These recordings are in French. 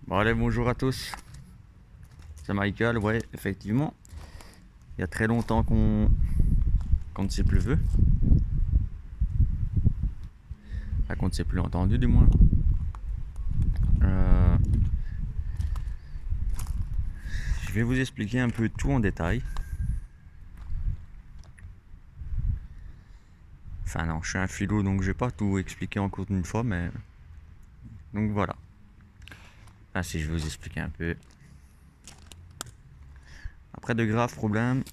Bon allez, bonjour à tous. C'est Michael, ouais, effectivement. Il y a très longtemps qu'on ne s'est plus vu. Enfin, qu'on ne s'est plus entendu du moins. Je vais vous expliquer un peu tout en détail. Enfin non, je suis un philo donc je vais pas tout expliquer en cours d'une fois, mais... Donc voilà. Enfin si, je vais vous expliquer un peu. Après de graves problèmes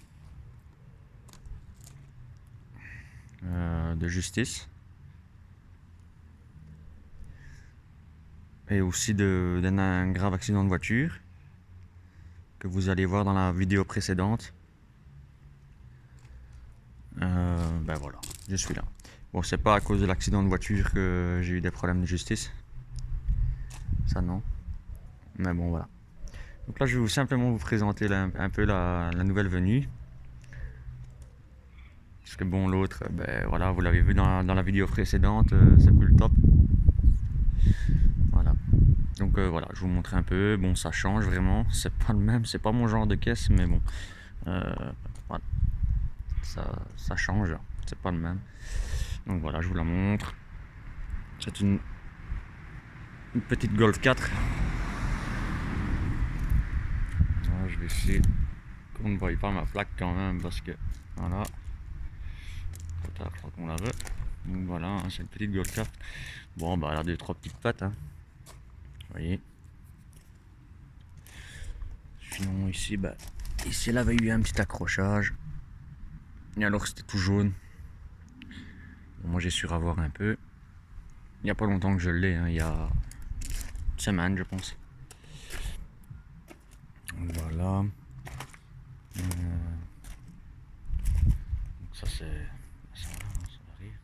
de justice. Et aussi d'un grave accident de voiture que vous allez voir dans la vidéo précédente. Ben voilà, je suis là. Bon, c'est pas à cause de l'accident de voiture que j'ai eu des problèmes de justice. Ça non. Mais bon, voilà. Donc là, je vais simplement vous présenter un peu la nouvelle venue. Parce que bon, l'autre, ben voilà, vous l'avez vu dans la vidéo précédente, c'est plus le top. Voilà. Donc voilà, je vous montre un peu. Bon, ça change vraiment. C'est pas le même, c'est pas mon genre de caisse, mais bon. Voilà. Ça change, c'est pas le même. Donc voilà, je vous la montre. C'est une petite Golf 4. Voilà, je vais essayer qu'on ne voie pas ma plaque quand même parce que voilà. Trop tard, je crois qu'on la veut. Donc voilà, hein, c'est une petite Golf 4. Bon, bah elle a 2-3 petites pattes. Hein. Vous voyez. Sinon ici, bah ici elle avait eu un petit accrochage. Et alors c'était tout jaune. Bon, moi j'ai su ravoir un peu. Il n'y a pas longtemps que je l'ai, hein, il y a une semaine je pense. Donc voilà. Donc ça c'est... Ça arrive.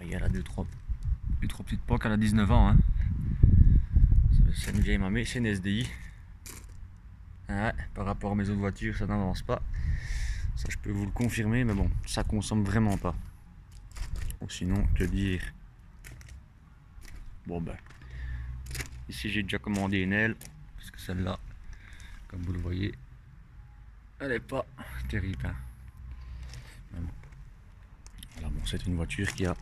Il y a là 2-3 petites poques, elle a 19 ans. Hein. C'est une vieille mamie, c'est une SDI. Ouais, par rapport à mes autres voitures, ça n'avance pas. Ça, je peux vous le confirmer, mais bon, ça consomme vraiment pas. Ou sinon, que dire? Bon, ben. Ici, j'ai déjà commandé une aile. Parce que celle-là, comme vous le voyez, elle est pas terrible. Hein. Mais bon. Voilà, bon, c'est une voiture qui a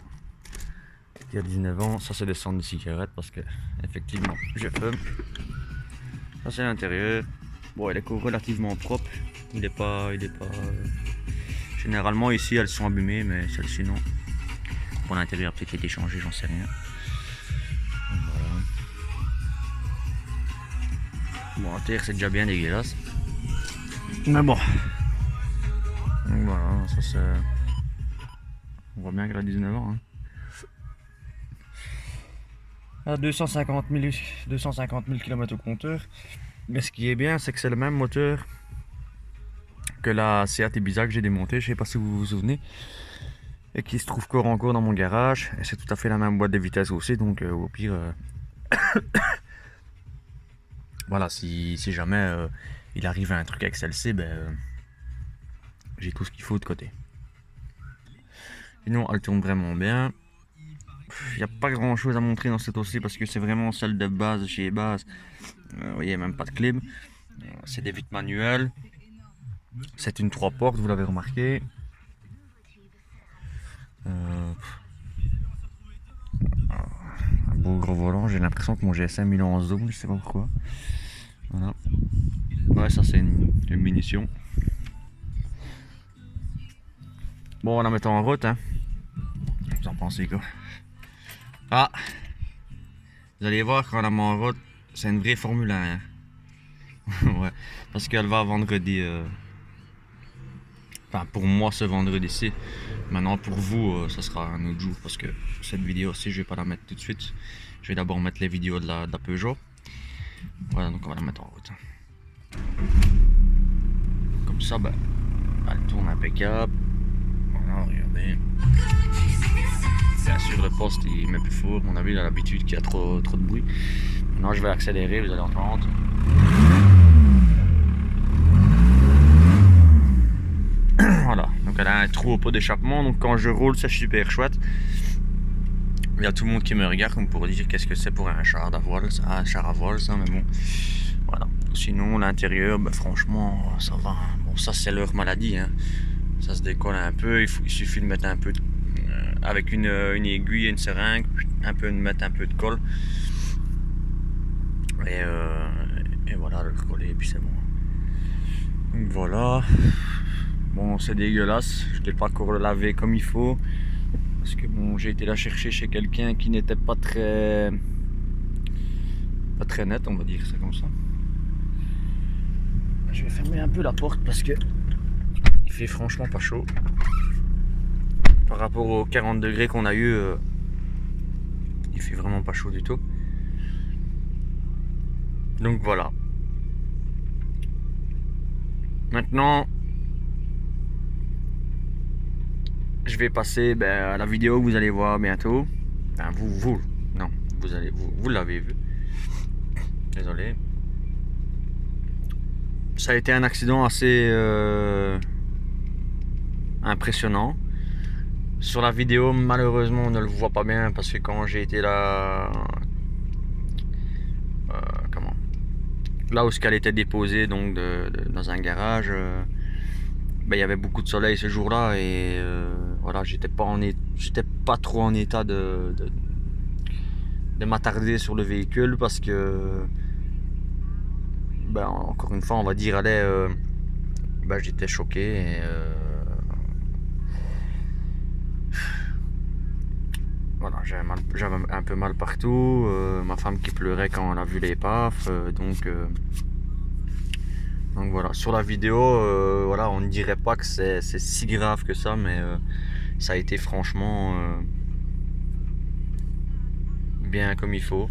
19 ans. Ça, c'est des cendres de cigarettes parce que, effectivement, je fume. Ça, c'est l'intérieur. Bon, elle est relativement propre. Il est pas. Généralement ici elles sont abîmées, mais celle-ci non. Pour l'intérieur peut-être été changé, j'en sais rien. Donc, voilà. Bon, en terre c'est déjà bien dégueulasse. Mais bon. Donc voilà, ça c'est. On voit bien qu'elle a 19 ans. Hein. Elle a 250 000 km au compteur. Mais ce qui est bien, c'est que c'est le même moteur que la Seat Ibiza que j'ai démontée, je sais pas si vous vous souvenez, et qui se trouve encore dans mon garage. Et c'est tout à fait la même boîte de vitesse aussi, donc au pire, voilà, si jamais il arrive un truc avec celle-ci, ben j'ai tout ce qu'il faut de côté. Sinon, elle tourne vraiment bien. Il n'y a pas grand chose à montrer dans cette aussi parce que c'est vraiment celle de base chez base. Vous voyez, même pas de clim. C'est des vitres manuelles. C'est une 3 portes, vous l'avez remarqué. Un beau gros volant. J'ai l'impression que mon GSM il est en zoom, je sais pas pourquoi. Voilà. Ouais, ça c'est une munition. Bon, on la met en route. Hein. Vous en pensez quoi? Ah, vous allez voir quand on la met en route, c'est une vraie Formule 1. Hein. Ouais, parce qu'elle va vendredi. Enfin, pour moi, ce vendredi-ci. Maintenant, pour vous, ça sera un autre jour parce que cette vidéo-ci, je vais pas la mettre tout de suite. Je vais d'abord mettre les vidéos de la Peugeot. Voilà, donc on va la mettre en route. Comme ça, ben, elle tourne impeccable. Voilà, regardez. Bien sûr, le poste il met plus fort. À mon avis, il a l'habitude qu'il y a trop de bruit. Maintenant, je vais accélérer, vous allez entendre. Voilà, donc elle a un trou au pot d'échappement. Donc quand je roule, c'est super chouette. Il y a tout le monde qui me regarde comme pour dire qu'est-ce que c'est pour un char à voile, ça, un char à voile, ça, mais bon, voilà. Sinon, l'intérieur, ben, franchement, ça va. Bon, ça, c'est leur maladie, hein. Ça se décolle un peu, il suffit de mettre un peu avec une aiguille et une seringue, de mettre un peu de colle. Et voilà, le recoller, et puis c'est bon. Donc voilà. Bon, c'est dégueulasse, je l'ai pas encore lavé comme il faut. Parce que bon, j'ai été la chercher chez quelqu'un qui n'était pas très net, on va dire ça comme ça. Je vais fermer un peu la porte parce que il fait franchement pas chaud. Par rapport aux 40 degrés qu'on a eu, il fait vraiment pas chaud du tout. Donc voilà. Maintenant, je vais passer à la vidéo que vous allez voir bientôt. Enfin, non, vous l'avez vu. Désolé. Ça a été un accident assez impressionnant. Sur la vidéo, malheureusement, on ne le voit pas bien parce que quand j'ai été là, là où elle était déposée, donc dans un garage, il y avait beaucoup de soleil ce jour-là et voilà, j'étais pas trop en état de m'attarder sur le véhicule parce que, encore une fois, on va dire, j'étais choqué et voilà, j'avais un peu mal partout, ma femme qui pleurait quand elle a vu l'épave, donc voilà, sur la vidéo, voilà, on ne dirait pas que c'est si grave que ça, mais ça a été franchement bien comme il faut.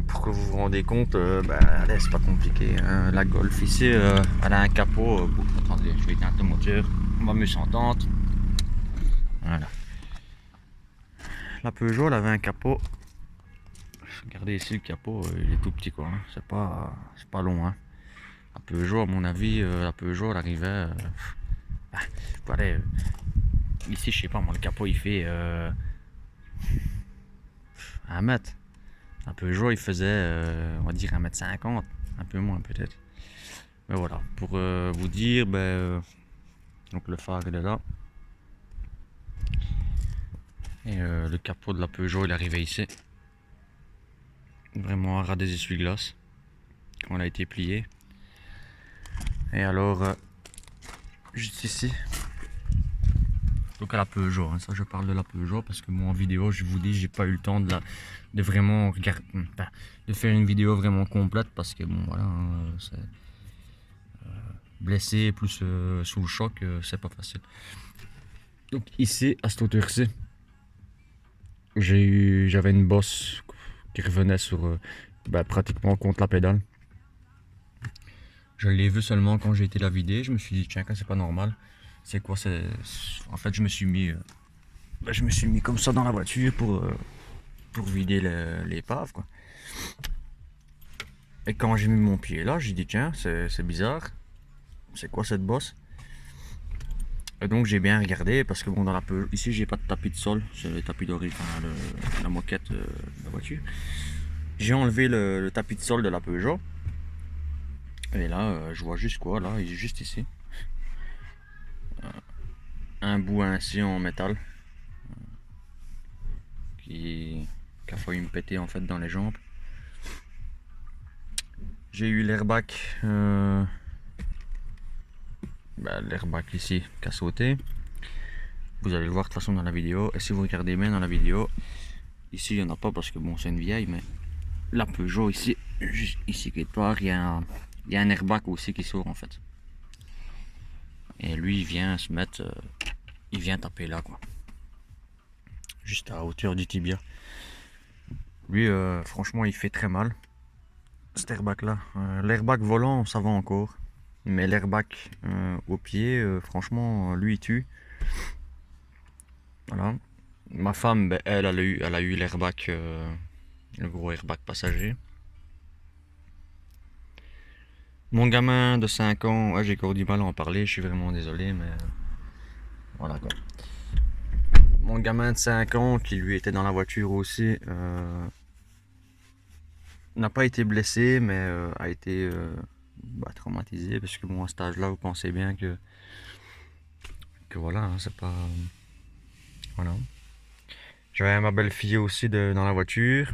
Pour que vous vous rendez compte, allez, c'est pas compliqué, hein. La Golf ici, elle a un capot. Attendez, je vais éteindre le moteur, on va mieux s'entendre. Voilà. La Peugeot, elle avait un capot. Regardez ici le capot, il est tout petit quoi, hein. C'est pas long, hein. La Peugeot, à mon avis, la Peugeot, elle arrivait. Allez, ici, je sais pas, moi, le capot il fait 1 mètre. La Peugeot, il faisait, on va dire 1,50 m, un peu moins peut-être. Mais voilà, pour vous dire, donc le phare il est là. Et le capot de la Peugeot, il arrivait ici. Vraiment à ras des essuie-glaces. Quand elle a été pliée. Et alors, juste ici. Donc à la Peugeot, hein, ça je parle de la Peugeot parce que moi en vidéo, je vous dis, j'ai pas eu le temps de vraiment regarder, de faire une vidéo vraiment complète parce que bon voilà, hein, c'est blessé plus sous le choc, c'est pas facile. Donc ici à cette hauteur-ci, j'avais une bosse qui revenait sur pratiquement contre la pédale. Je l'ai vu seulement quand j'ai été la vider, je me suis dit tiens, c'est pas normal. C'est quoi, en fait je me suis mis comme ça dans la voiture pour vider l'épave quoi. Et quand j'ai mis mon pied là, j'ai dit tiens, c'est bizarre, c'est quoi cette bosse? Et donc j'ai bien regardé parce que bon, dans la Peugeot, ici j'ai pas de tapis de sol, c'est le tapis d'origine, la moquette de la voiture. J'ai enlevé le tapis de sol de la Peugeot. Et là, je vois juste quoi, là, il est juste ici. Un bout ainsi en métal qui a failli me péter en fait dans les jambes. J'ai eu l'airbag l'airbag ici qui a sauté. Vous allez le voir de toute façon dans la vidéo. Et si vous regardez bien dans la vidéo, ici il n'y en a pas parce que bon, c'est une vieille, mais la Peugeot ici, juste ici quelque part, il y a un airbag aussi qui sort en fait. Et lui il vient se mettre, il vient taper là quoi. Juste à hauteur du tibia. Lui franchement il fait très mal. Cet airbag là. L'airbag volant ça va encore. Mais l'airbag au pied, franchement lui il tue. Voilà. Ma femme, elle a eu l'airbag, le gros airbag passager. Mon gamin de 5 ans, j'ai encore du mal à en parler, je suis vraiment désolé, mais voilà quoi. mon gamin de 5 ans qui lui était dans la voiture aussi n'a pas été blessé mais a été traumatisé parce que bon à cet âge-là vous pensez bien que voilà hein, c'est pas voilà. J'avais ma belle-fille aussi dans la voiture.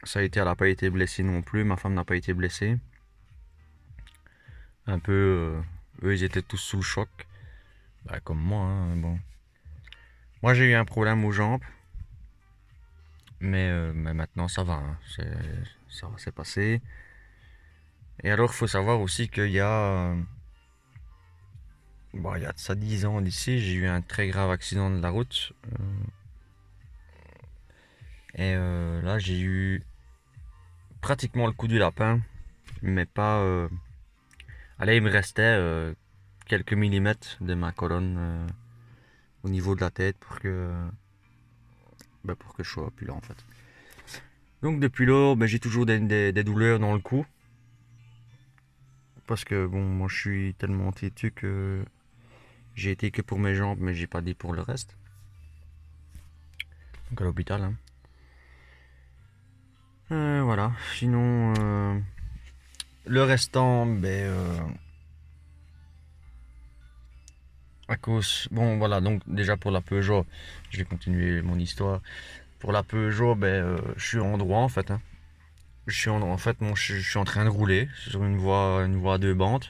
Ça a été, elle n'a pas été blessée non plus, ma femme n'a pas été blessée. Un peu, eux ils étaient tous sous le choc. Bah, comme moi, hein, bon. Moi j'ai eu un problème aux jambes, mais maintenant ça va, hein, ça va, c'est passé. Et alors il faut savoir aussi qu'il y a, bon, il y a de ça 10 ans d'ici, j'ai eu un très grave accident de la route. Là j'ai eu pratiquement le coup du lapin, mais pas... allez, il me restait quelques millimètres de ma colonne au niveau de la tête pour que je sois plus là en fait. Donc depuis lors, j'ai toujours des douleurs dans le cou. Parce que bon, moi je suis tellement têtu que j'ai été que pour mes jambes, mais j'ai pas dit pour le reste. Donc à l'hôpital. Hein. Voilà. Sinon, le restant, à cause. Bon, voilà. Donc déjà pour la Peugeot, je vais continuer mon histoire. Pour la Peugeot, je suis en droit en fait. Hein. En fait, je suis en train de rouler sur une voie à deux bandes.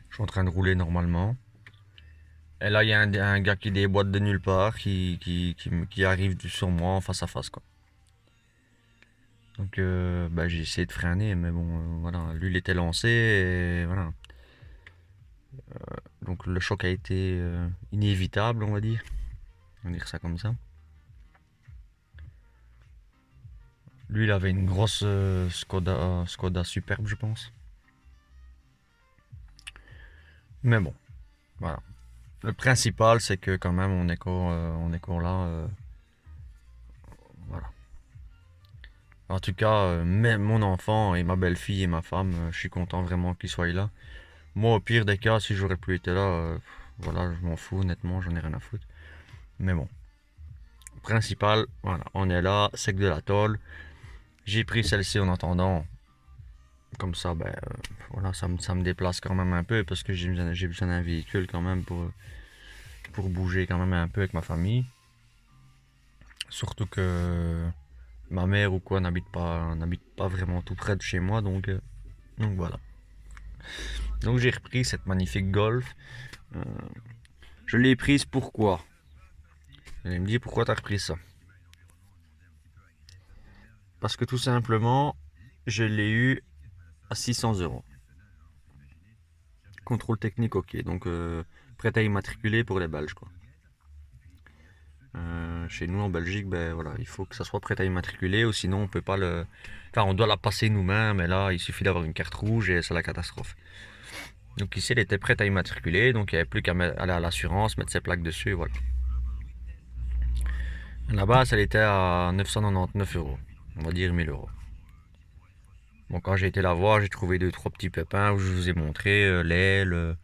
Je suis en train de rouler normalement. Et là, il y a un gars qui déboîte de nulle part, qui arrive sur moi en face à face, quoi. Donc, j'ai essayé de freiner, mais bon, voilà, lui, il était lancé, et voilà. Donc, le choc a été inévitable, on va dire. On va dire ça comme ça. Lui, il avait une grosse Skoda superbe, je pense. Mais bon, voilà. Le principal, c'est que quand même, on est encore là. Voilà. En tout cas, même mon enfant et ma belle-fille et ma femme, je suis content vraiment qu'ils soient là. Moi, au pire des cas, si j'aurais pu être là, voilà, je m'en fous, honnêtement, j'en ai rien à foutre. Mais bon, principal, voilà, on est là, c'est que de la tôle. J'ai pris celle-ci en attendant. Comme ça, voilà, ça me déplace quand même un peu parce que j'ai besoin d'un véhicule quand même pour bouger quand même un peu avec ma famille. Surtout que ma mère ou quoi n'habite pas vraiment tout près de chez moi, donc voilà. Donc j'ai repris cette magnifique Golf. Je l'ai prise pourquoi? Elle me dit pourquoi t'as repris ça? Parce que tout simplement, je l'ai eu à 600 €. Contrôle technique, ok. Donc prêt à immatriculer pour les Belges, quoi. Chez nous en Belgique, voilà, il faut que ça soit prêt à immatriculer ou sinon on peut pas le. Enfin, on doit la passer nous-mêmes, mais là, il suffit d'avoir une carte rouge et c'est la catastrophe. Donc ici, elle était prête à immatriculer, donc il n'y avait plus qu'à aller à l'assurance, mettre ses plaques dessus, et voilà. La base, elle était à 999 €, on va dire 1000 €. Bon, quand j'ai été la voir, j'ai trouvé deux trois petits pépins où je vous ai montré l'aile,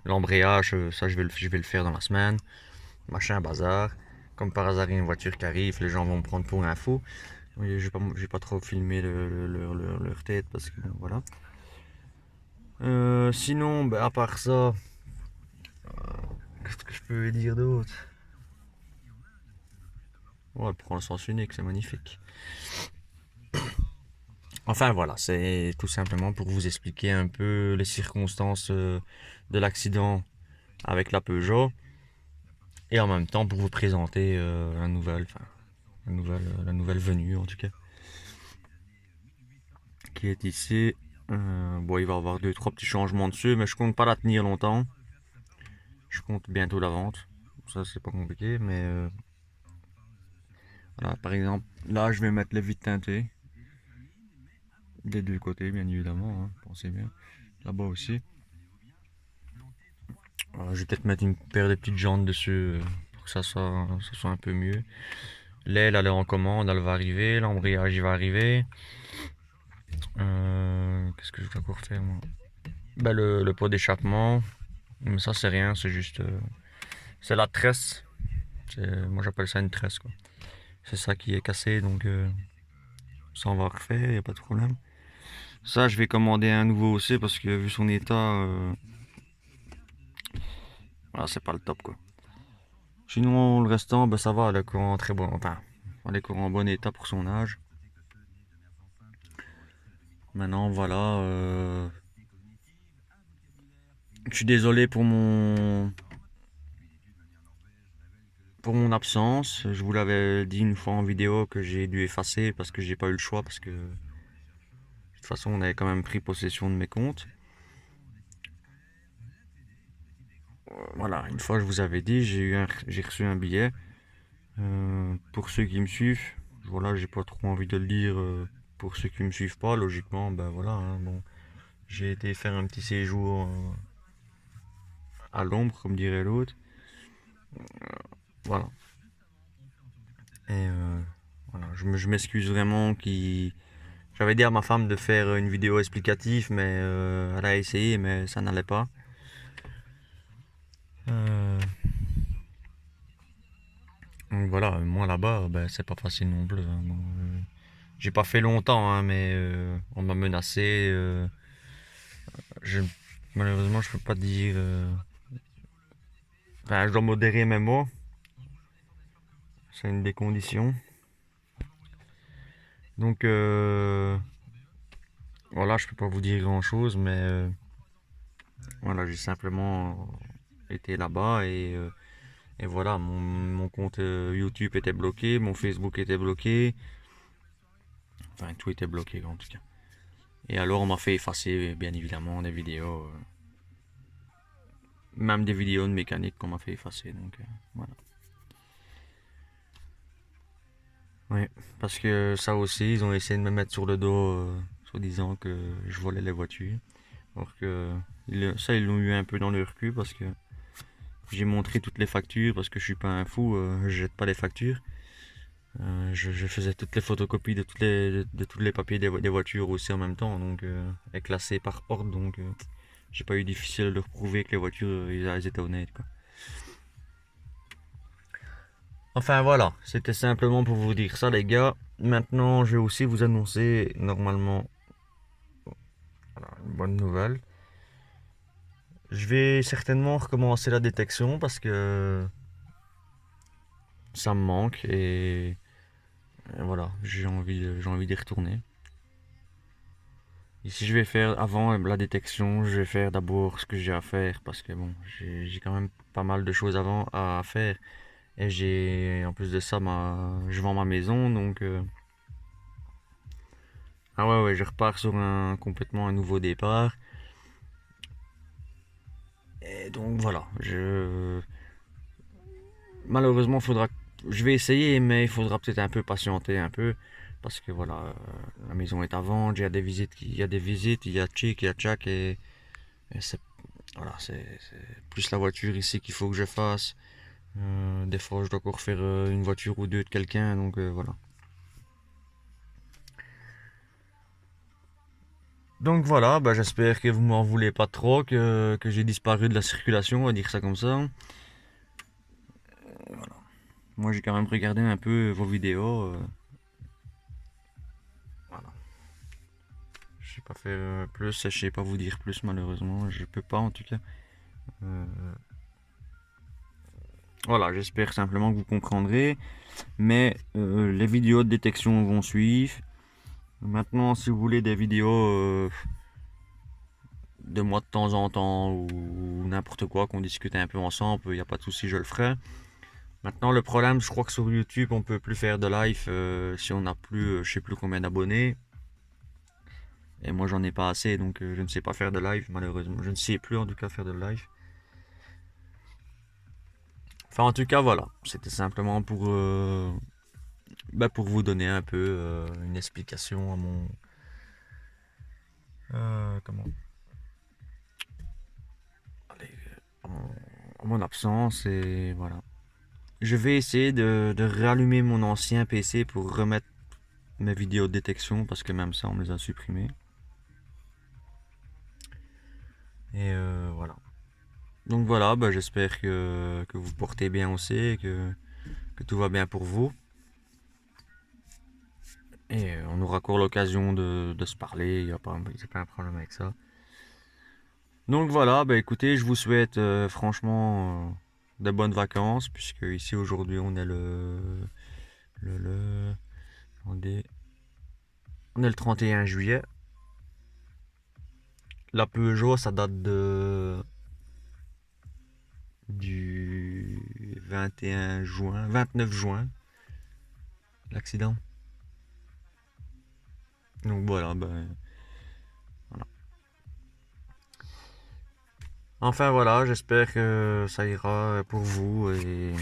l'embrayage, ça je vais le faire dans la semaine. Machin bazar. Comme par hasard, il y a une voiture qui arrive, les gens vont me prendre pour un fou. Je vais pas trop filmer leur tête parce que bon, voilà. Sinon, à part ça, qu'est-ce que je peux dire d'autre? Ouais, elle prend le sens unique, c'est magnifique. Enfin voilà, c'est tout simplement pour vous expliquer un peu les circonstances de l'accident avec la Peugeot et en même temps pour vous présenter la nouvelle venue en tout cas qui est ici. Bon, il va y avoir deux trois petits changements dessus, mais je compte pas la tenir longtemps. Je compte bientôt la vente. Ça c'est pas compliqué, mais voilà, par exemple, là je vais mettre les vitres teintées des deux côtés, bien évidemment. Hein, pensez bien. Là-bas aussi. Je vais peut-être mettre une paire de petites jantes dessus pour que ça soit un peu mieux. L'aile, elle est en commande, elle va arriver. L'embrayage, il va arriver. Qu'est-ce que je dois encore faire moi? Le pot d'échappement. Mais ça, c'est rien, c'est juste C'est la tresse. Moi j'appelle ça une tresse quoi. C'est ça qui est cassé donc ça on va refaire, y a pas de problème. Ça je vais commander un nouveau aussi parce que vu son état, voilà, c'est pas le top quoi. Sinon le restant ben, ça va, le courant très bon, enfin les courants en bon état pour son âge. Maintenant voilà, je suis désolé pour mon absence. Je vous l'avais dit une fois en vidéo que j'ai dû effacer parce que j'ai pas eu le choix parce que de toute façon on avait quand même pris possession de mes comptes. Voilà, une fois je vous avais dit, j'ai reçu un billet. Pour ceux qui me suivent, voilà, j'ai pas trop envie de le dire. Pour ceux qui me suivent pas, logiquement, ben voilà, hein, bon, j'ai été faire un petit séjour à l'ombre, comme dirait l'autre. Voilà. Et voilà, je m'excuse vraiment qui. J'avais dit à ma femme de faire une vidéo explicative, mais elle a essayé, mais ça n'allait pas. Euh, donc voilà, moi là-bas, ben, c'est pas facile non plus, hein. Bon, j'ai pas fait longtemps, hein, mais on m'a menacé. Je, malheureusement, je peux pas dire. Enfin, je dois modérer mes mots. C'est une des conditions. Donc voilà, je peux pas vous dire grand-chose, mais voilà, j'ai simplement été là-bas et voilà, mon compte YouTube était bloqué, mon Facebook était bloqué, enfin tout était bloqué en tout cas. Et alors on m'a fait effacer bien évidemment des vidéos, même des vidéos de mécanique qu'on m'a fait effacer, donc voilà. Oui, parce que ça aussi, ils ont essayé de me mettre sur le dos, soi-disant que je volais les voitures. Alors que ça, ils l'ont eu un peu dans leur cul parce que j'ai montré toutes les factures parce que je suis pas un fou, je jette pas les factures. Je faisais toutes les photocopies de tous les papiers des voitures aussi en même temps, donc et classées par ordre, donc j'ai pas eu difficile de leur prouver que les voitures elles étaient honnêtes quoi. Enfin voilà, c'était simplement pour vous dire ça les gars. Maintenant, je vais aussi vous annoncer normalement voilà, une bonne nouvelle. Je vais certainement recommencer la détection parce que ça me manque et voilà, j'ai envie d'y retourner. Et si je vais faire avant la détection, je vais faire d'abord ce que j'ai à faire parce que bon, j'ai quand même pas mal de choses avant à faire et j'ai en plus de ça je vends ma maison donc ah ouais ouais, je repars sur un complètement un nouveau départ et donc voilà, je malheureusement faudra je vais essayer mais il faudra peut-être un peu patienter un peu parce que voilà, la maison est à vendre, il y a des visites, il y a Chick, il y a Jack et c'est voilà, c'est plus la voiture ici qu'il faut que je fasse. Des fois, je dois encore faire une voiture ou deux de quelqu'un, donc voilà. Donc voilà, bah, j'espère que vous m'en voulez pas trop, que j'ai disparu de la circulation, on va dire ça comme ça. Voilà. Moi, j'ai quand même regardé un peu vos vidéos. Voilà. Je sais pas faire plus, je sais pas vous dire plus malheureusement, je peux pas en tout cas. Euh, voilà, j'espère simplement que vous comprendrez. Mais les vidéos de détection vont suivre. Maintenant, si vous voulez des vidéos de moi de temps en temps ou n'importe quoi, qu'on discute un peu ensemble, il n'y a pas de souci, je le ferai. Maintenant, le problème, je crois que sur YouTube, on peut plus faire de live si on n'a plus, je sais plus combien d'abonnés. Et moi, j'en ai pas assez, donc je ne sais pas faire de live, malheureusement. Je ne sais plus en tout cas faire de live. Enfin, en tout cas, voilà. C'était simplement pour vous donner un peu une explication à mon. Comment Allez, à mon absence, et voilà. Je vais essayer de rallumer mon ancien PC pour remettre mes vidéos de détection parce que même ça on me les a supprimées. Et voilà. Donc voilà, bah, j'espère que vous portez bien aussi, que tout va bien pour vous. Et on aura encore l'occasion de se parler, il n'y a pas un problème avec ça. Donc voilà, bah écoutez, je vous souhaite franchement de bonnes vacances, puisque ici aujourd'hui on est le, attendez, on est le 31 juillet. La Peugeot, ça date du 21 juin, 29 juin, l'accident. Donc voilà, ben voilà. Enfin voilà, j'espère que ça ira pour vous et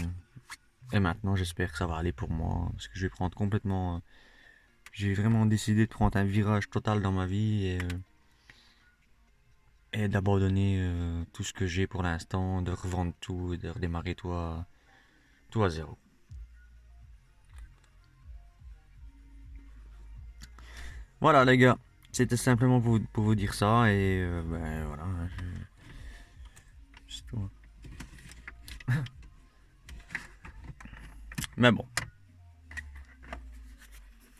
maintenant j'espère que ça va aller pour moi, parce que je vais prendre complètement, j'ai vraiment décidé de prendre un virage total dans ma vie et d'abandonner tout ce que j'ai pour l'instant, de revendre tout et de redémarrer tout à zéro. Voilà les gars, c'était simplement pour vous dire ça et ben voilà, c'est tout. Mais bon,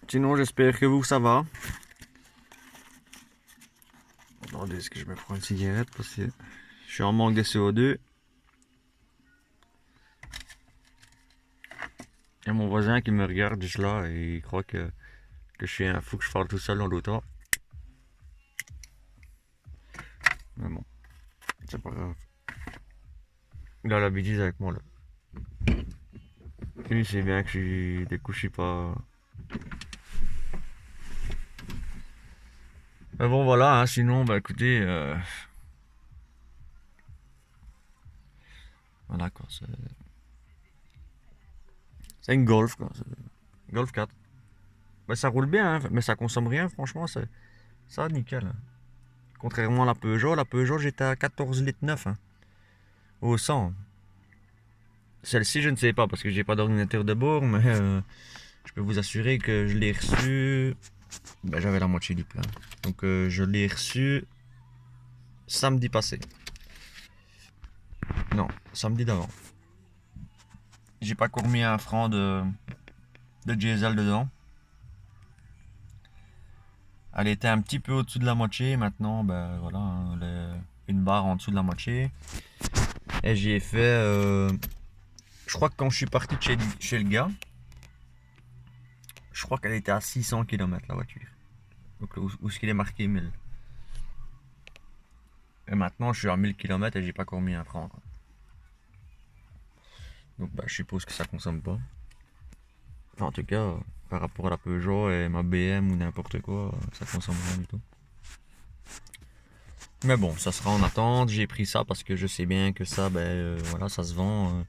sinon j'espère que vous ça va. Attendez, est-ce que je me prends une cigarette parce que je suis en manque de CO2. Il y a mon voisin qui me regarde juste là et il croit que je suis un fou, que je parle tout seul dans l'auto. Mais bon, c'est pas grave. Il a l'habitude avec moi là. Lui, c'est bien que je suis pas. Mais bon, voilà, hein, sinon, bah écoutez, voilà quoi. C'est une Golf quoi. Golf 4. Bah, ça roule bien, hein, mais ça consomme rien, franchement, ça nickel, hein. Contrairement à la Peugeot j'étais à 14 litres 9 hein, au 100. Celle-ci, je ne sais pas parce que j'ai pas d'ordinateur de bord, mais je peux vous assurer que je l'ai reçu. Ben, j'avais la moitié du plein. Donc, je l'ai reçu samedi passé. Non, samedi d'avant. J'ai pas encore mis un franc de diesel dedans. Elle était un petit peu au-dessus de la moitié. Maintenant, ben voilà, hein, une barre en dessous de la moitié. Et j'y ai fait. Je crois que quand je suis parti de chez le gars, je crois qu'elle était à 600 km la voiture. Donc, où est-ce qu'il est marqué 1000. Et maintenant, je suis à 1000 km et j'ai pas encore mis un franc, quoi. Donc, bah, je suppose que ça consomme pas. Enfin, en tout cas, par rapport à la Peugeot et ma BM ou n'importe quoi, ça consomme rien du tout. Mais bon, ça sera en attente. J'ai pris ça parce que je sais bien que ça, ben voilà, ça se vend.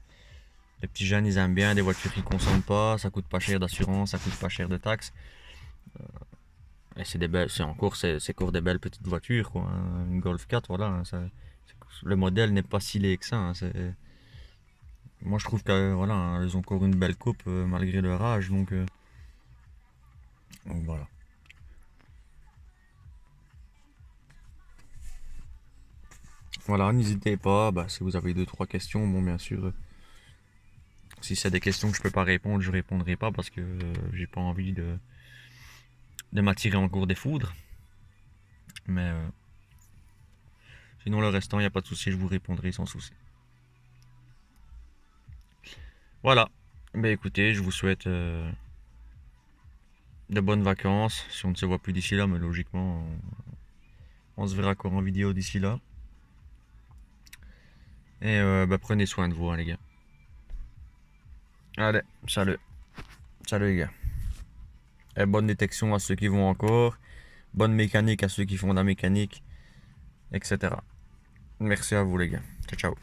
Les petits jeunes, ils aiment bien des voitures qui consomment pas. Ça coûte pas cher d'assurance, ça coûte pas cher de taxes. Et c'est des belles, c'est encore des belles petites voitures, quoi, hein. Une Golf 4, voilà, hein, le modèle n'est pas si laid que ça, hein, moi je trouve que voilà, hein, elles ont encore une belle coupe malgré leur âge, donc voilà. Voilà, n'hésitez pas, bah, si vous avez 2 3 questions, bon bien sûr, si c'est des questions que je peux pas répondre, je répondrai pas parce que j'ai pas envie de m'attirer encore des foudres. Mais sinon le restant, il n'y a pas de souci, je vous répondrai sans souci. Voilà. Bah écoutez, je vous souhaite de bonnes vacances. Si on ne se voit plus d'ici là, mais logiquement, on se verra encore en vidéo d'ici là. Et bah, prenez soin de vous, hein, les gars. Allez, salut. Salut les gars. Et bonne détection à ceux qui vont encore. Bonne mécanique à ceux qui font de la mécanique, etc. Merci à vous les gars. Ciao, ciao.